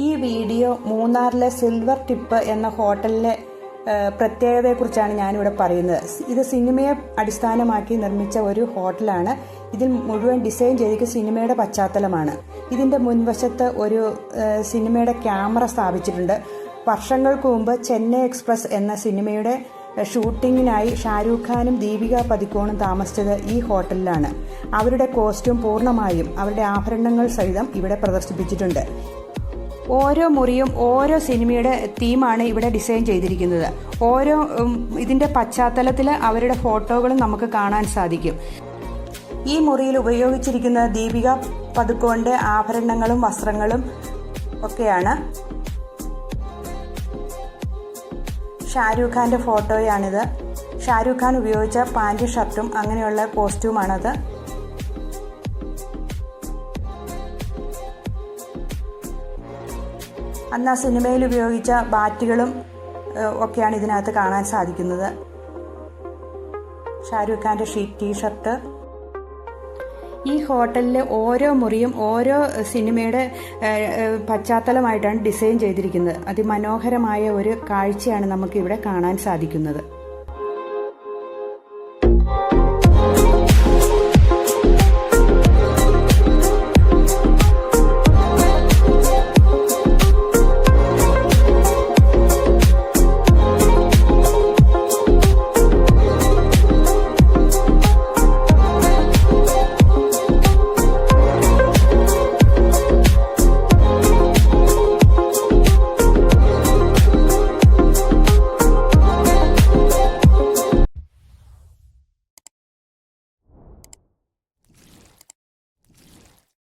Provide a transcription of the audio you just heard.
ഈ വീഡിയോ മൂന്നാറിലെ silver tip എന്ന ഹോട്ടലിലെ പ്രത്യേകതയെക്കുറിച്ചാണ് ഞാനിവിടെ പറയുന്നത്. ഇത് സിനിമയെ അടിസ്ഥാനമാക്കി നിർമ്മിച്ച ഒരു ഹോട്ടലാണ്. ഇതിൽ മുഴുവൻ ഡിസൈൻ ചെയ്തിരിക്കുന്ന സിനിമയുടെ പശ്ചാത്തലമാണ്. ഇതിൻ്റെ മുൻവശത്ത് ഒരു സിനിമയുടെ ക്യാമറ സ്ഥാപിച്ചിട്ടുണ്ട്. വർഷങ്ങൾക്ക് മുമ്പ് ചെന്നൈ എക്സ്പ്രസ് എന്ന സിനിമയുടെ ഷൂട്ടിങ്ങിനായി ഷാരൂഖ് ഖാനും ദീപിക പദുക്കോണും താമസിച്ചത് ഈ ഹോട്ടലിലാണ്. അവരുടെ കോസ്റ്റ്യൂം പൂർണ്ണമായും അവരുടെ ആഭരണങ്ങൾ സഹിതം ഇവിടെ പ്രദർശിപ്പിച്ചിട്ടുണ്ട്. ഓരോ മുറിയും ഓരോ സിനിമയുടെ തീമാണ് ഇവിടെ ഡിസൈൻ ചെയ്തിരിക്കുന്നത്. ഇതിൻ്റെ പശ്ചാത്തലത്തിൽ അവരുടെ ഫോട്ടോകളും നമുക്ക് കാണാൻ സാധിക്കും. ഈ മുറിയിൽ ഉപയോഗിച്ചിരിക്കുന്ന ദീപിക പദുക്കോണിൻ്റെ ആഭരണങ്ങളും വസ്ത്രങ്ങളും ഒക്കെയാണ്. ഷാരൂഖ് ഖാൻ്റെ ഫോട്ടോയാണിത്. ഷാരൂഖ് ഖാൻ ഉപയോഗിച്ച പാൻറ്റും ഷർട്ടും അങ്ങനെയുള്ള കോസ്റ്റ്യൂമാണത്. അന്ന് ആ സിനിമയിൽ ഉപയോഗിച്ച ബാറ്റുകളും ഒക്കെയാണ് ഇതിനകത്ത് കാണാൻ സാധിക്കുന്നത്. ഷാരൂഖ് ഖാൻ്റെ ടീഷർട്ട്. ഈ ഹോട്ടലിലെ ഓരോ മുറിയും ഓരോ സിനിമയുടെ പശ്ചാത്തലമായിട്ടാണ് ഡിസൈൻ ചെയ്തിരിക്കുന്നത്. അതിമനോഹരമായ ഒരു കാഴ്ചയാണ് നമുക്കിവിടെ കാണാൻ സാധിക്കുന്നത്.